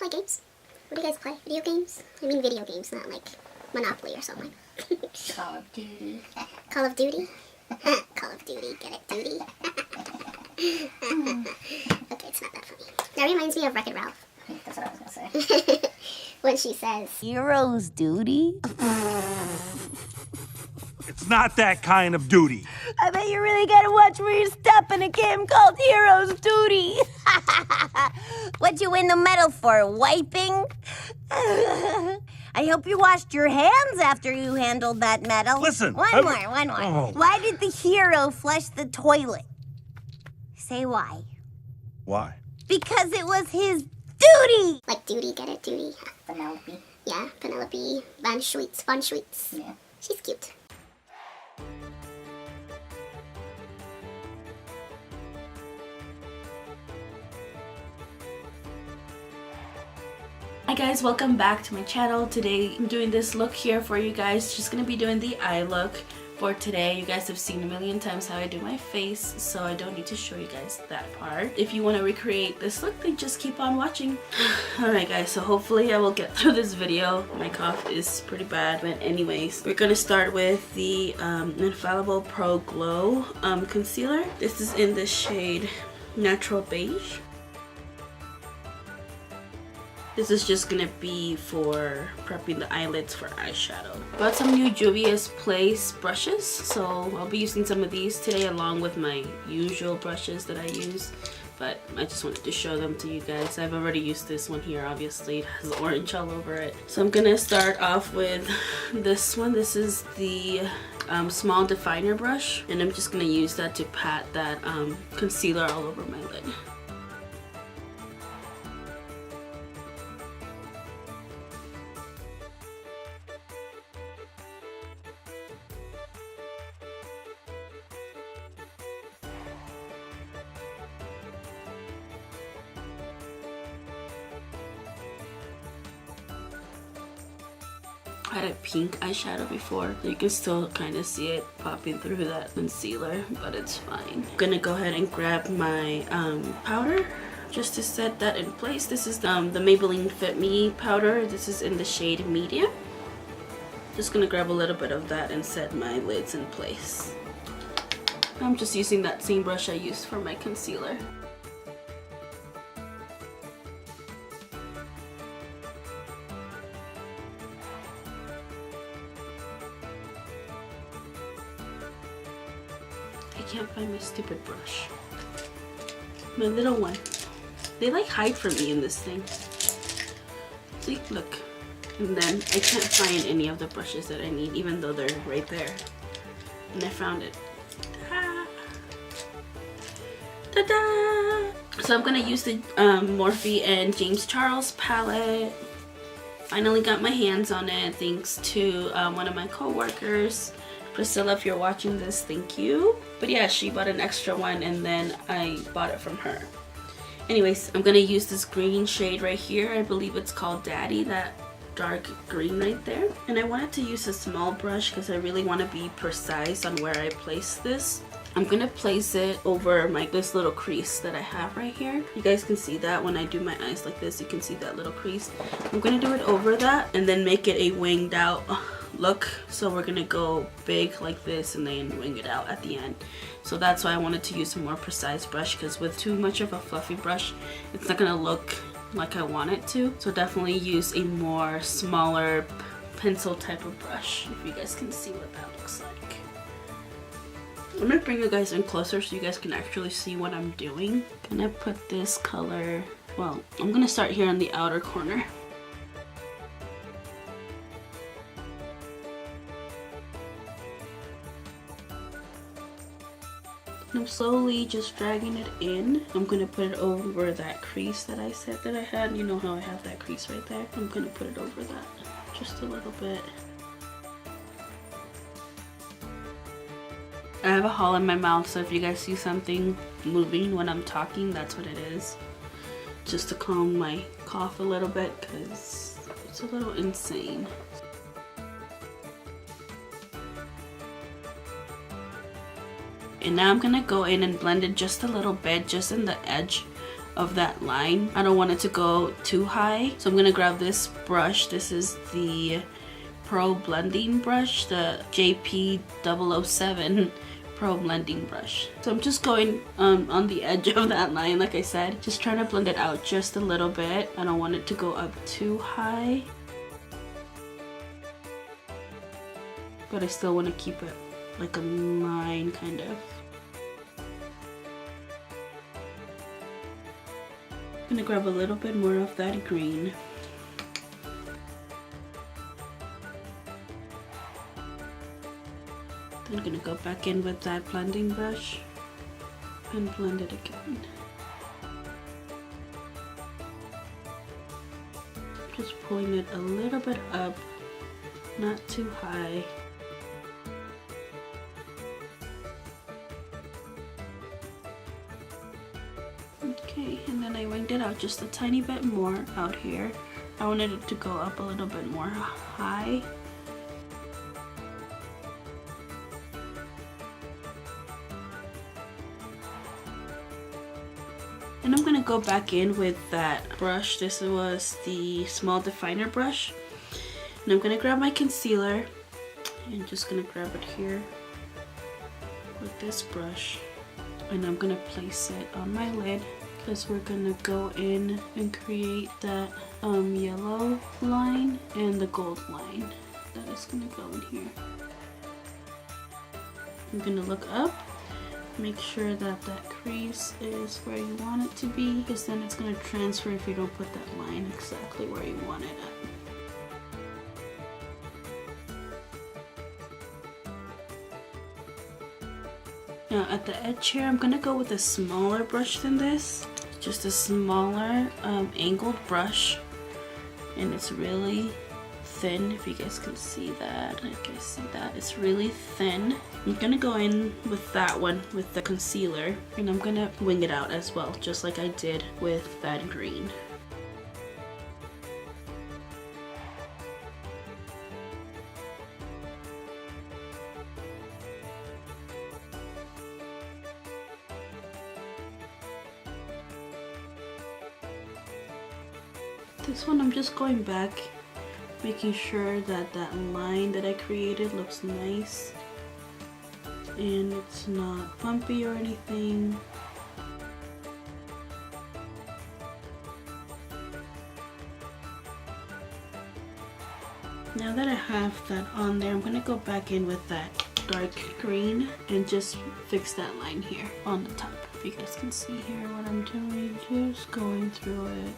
play games? What do you guys play? Video games? I mean video games, not like Monopoly or something. Call of Duty. Call of Duty? Call of Duty, get it, duty? Okay, it's not that funny. That reminds me of Wreck-It Ralph. That's what I was gonna say. When she says, Hero's duty? It's not that kind of duty. I bet you really gotta watch where you step in a game called Hero's Duty. What'd you win the medal for, wiping? I hope you washed your hands after you handled that medal. Listen, One more. Oh. Why did the hero flush the toilet? Say why. Why? Because it was his duty! like duty, get it, duty? Penelope. Yeah, Penelope Van Schweetz. Yeah. She's cute. Hi guys, welcome back to my channel. Today I'm doing this look here for you guys. Just gonna be doing the eye look for today. You guys have seen a million times how I do my face, so I don't need to show you guys that part. If you want to recreate this look, then just keep on watching. Alright guys, so hopefully I will get through this video. My cough is pretty bad, but anyways, we're gonna start with the Infallible Pro Glow concealer. This is in the shade Natural Beige. This is just gonna be for prepping the eyelids for eyeshadow. Got some new Juvia's Place brushes, so I'll be using some of these today along with my usual brushes that I use. But I just wanted to show them to you guys. I've already used this one here, obviously. It has orange all over it. So I'm gonna start off with this one. This is the small definer brush, and I'm just gonna use that to pat that concealer all over my lid. I had a pink eyeshadow before. You can still kind of see it popping through that concealer, but it's fine. I'm gonna go ahead and grab my powder just to set that in place. This is the Maybelline Fit Me powder. This is in the shade Medium. Just gonna grab a little bit of that and set my lids in place. I'm just using that same brush I used for my concealer. I can't find my stupid brush. My little one. They like hide from me in this thing. See, look. And then I can't find any of the brushes that I need, even though they're right there. And I found it. Ta-da! So I'm gonna use the Morphe and James Charles palette. Finally got my hands on it thanks to one of my co-workers. Priscilla, if you're watching this, thank you. But yeah, she bought an extra one and then I bought it from her. Anyways, I'm gonna use this green shade right here. I believe it's called Daddy, that dark green right there. And I wanted to use a small brush because I really want to be precise on where I place this. I'm gonna place it over this little crease that I have right here. You guys can see that when I do my eyes like this, you can see that little crease. I'm gonna do it over that and then make it a winged out look. So we're gonna go big like this and then wing it out at the end. So that's why I wanted to use a more precise brush, because with too much of a fluffy brush, it's not gonna look like I want it to. So definitely use a more smaller pencil type of brush, if you guys can see what that looks like. I'm gonna bring you guys in closer so you guys can actually see what I'm doing. I'm gonna put this color, well, I'm gonna start here in the outer corner. I'm slowly just dragging it in. I'm gonna put it over that crease that I said that I had. You know how I have that crease right there? I'm gonna put it over that just a little bit. I have a hole in my mouth, so if you guys see something moving when I'm talking, that's what it is. Just to calm my cough a little bit, because it's a little insane. And now I'm gonna go in and blend it just a little bit, just in the edge of that line. I don't want it to go too high. So I'm gonna grab this brush. This is the Pro Blending brush, the JP007 Pro Blending brush. So I'm just going on the edge of that line, like I said. Just trying to blend it out just a little bit. I don't want it to go up too high, but I still want to keep it like a line, kind of. I'm gonna grab a little bit more of that green. Then I'm gonna go back in with that blending brush and blend it again. Just pulling it a little bit up, not too high. Okay, and then I winged it out just a tiny bit more out here. I wanted it to go up a little bit more high. And I'm gonna go back in with that brush. This was the small definer brush. And I'm gonna grab my concealer and just gonna grab it here with this brush. And I'm gonna place it on my lid because we're gonna go in and create that yellow line and the gold line that is gonna go in here. I'm gonna look up. Make sure that that crease is where you want it to be, because then it's going to transfer if you don't put that line exactly where you want it at. Now at the edge here, I'm going to go with a smaller brush than this. Just a smaller angled brush, and it's really thin. If you guys can see that, I can see that it's really thin. I'm gonna go in with that one with the concealer, and I'm gonna wing it out as well, just like I did with that green. This one I'm just going back, making sure that that line that I created looks nice and it's not bumpy or anything. Now that I have that on there, I'm going to go back in with that dark green and just fix that line here on the top. If you guys can see here what I'm doing, just going through it.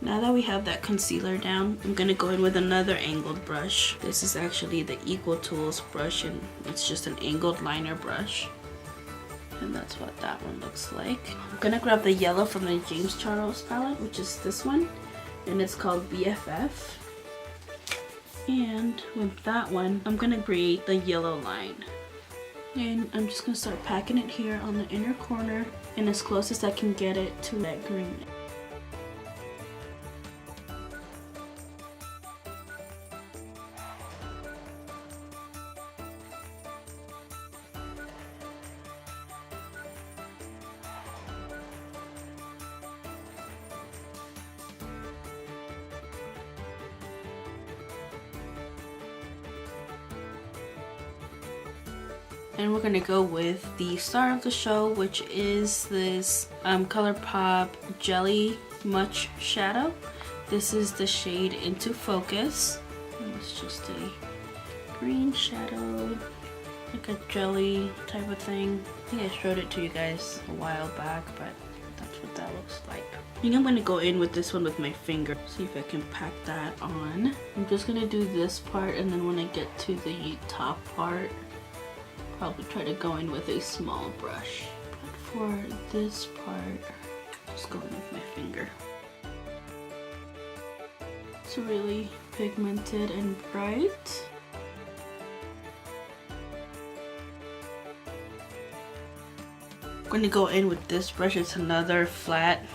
Now that we have that concealer down, I'm going to go in with another angled brush. This is actually the TOOTLES brush, and it's just an angled liner brush. And that's what that one looks like. I'm going to grab the yellow from the James Charles palette, which is this one. And it's called BFF. And with that one, I'm going to create the yellow line. And I'm just going to start packing it here on the inner corner and as close as I can get it to that green. And we're gonna go with the star of the show, which is this ColourPop Jelly Much Shadow. This is the shade Into Focus. And it's just a green shadow, like a jelly type of thing. I think I showed it to you guys a while back, but that's what that looks like. I think I'm gonna go in with this one with my finger, see if I can pack that on. I'm just gonna do this part, and then when I get to the top part, probably try to go in with a small brush. But for this part, just go in with my finger. It's really pigmented and bright. I'm going to go in with this brush. It's another flat,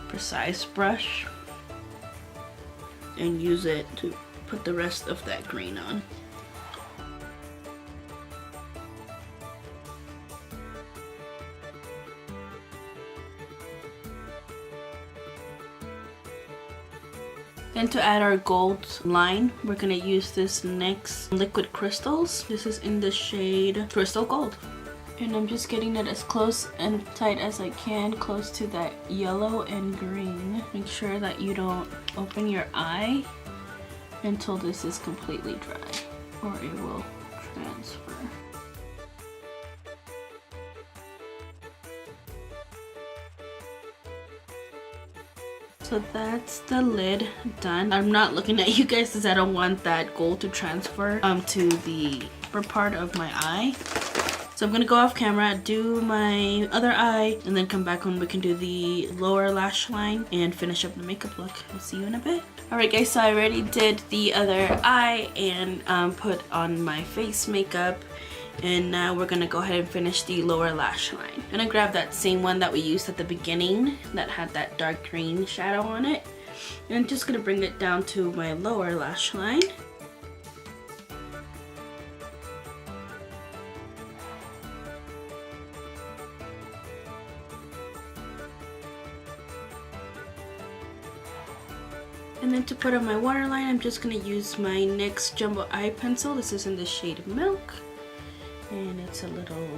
precise brush, and use it to put the rest of that green on. Then to add our gold line, we're gonna use this NYX liquid crystals. This is in the shade Crystal Gold. And I'm just getting it as close and tight as I can, close to that yellow and green. Make sure that you don't open your eye until this is completely dry, or it will transfer. So that's the lid done. I'm not looking at you guys because I don't want that gold to transfer to the upper part of my eye. So I'm gonna go off camera, do my other eye, and then come back when we can do the lower lash line and finish up the makeup look. I'll see you in a bit. Alright guys, so I already did the other eye and put on my face makeup. And now we're gonna go ahead and finish the lower lash line. I'm gonna grab that same one that we used at the beginning that had that dark green shadow on it. And I'm just gonna bring it down to my lower lash line. And then to put on my waterline, I'm just gonna use my NYX Jumbo Eye Pencil. This is in the shade Milk. And it's a little,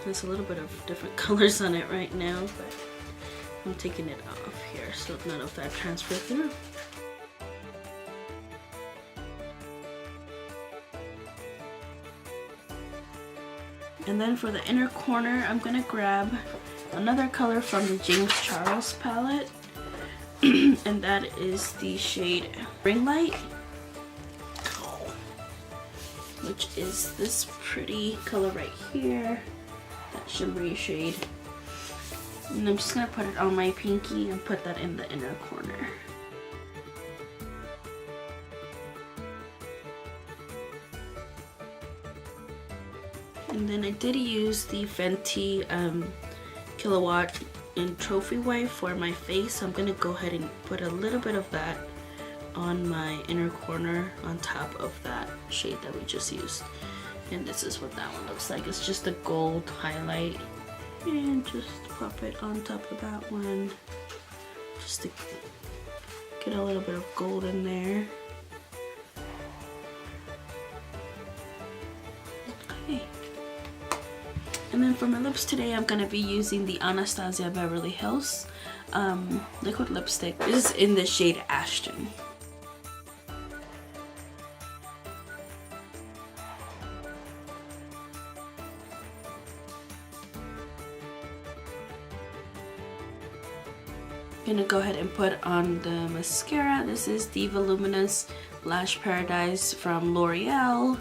there's a little bit of different colors on it right now, but I'm taking it off here so none of that transfers through. And then for the inner corner, I'm gonna grab another color from the James Charles palette, and that is the shade Ring Light, which is this pretty color right here, that shimmery shade. And I'm just gonna put it on my pinky and put that in the inner corner. And then I did use the Fenty Kilowatt in Trophy Wipe for my face, so I'm gonna go ahead and put a little bit of that on my inner corner on top of that shade that we just used. And this is what that one looks like. It's just a gold highlight, and just pop it on top of that one just to get a little bit of gold in there. Okay. And then for my lips today, I'm gonna be using the Anastasia Beverly Hills liquid lipstick. This is in the shade Ashton. Gonna go ahead and put on the mascara. This is the Voluminous Lash Paradise from L'Oreal.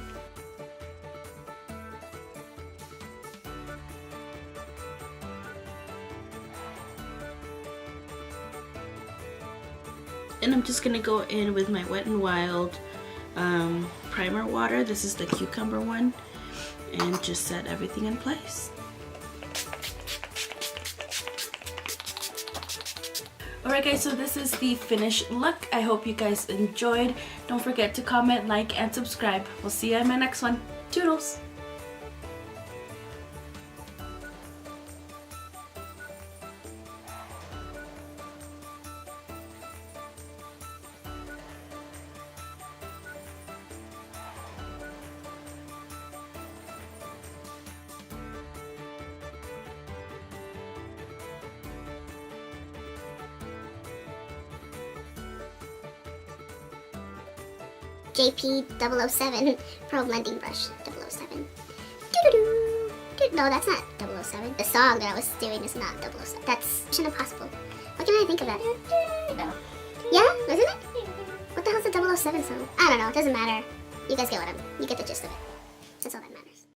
And I'm just gonna go in with my Wet n Wild primer water. This is the cucumber one, and just set everything in place. Alright guys, so this is the finished look. I hope you guys enjoyed. Don't forget to comment, like, and subscribe. We'll see you in my next one. Toodles! JP007 Pro Blending Brush 007. Doo-doo-doo. No, that's not 007. The song that I was doing is not 007. That's Mission Impossible. What can I think of that? Yeah? Isn't it? What the hell's the 007 song? I don't know. It doesn't matter. You guys get what you get the gist of it. That's all that matters.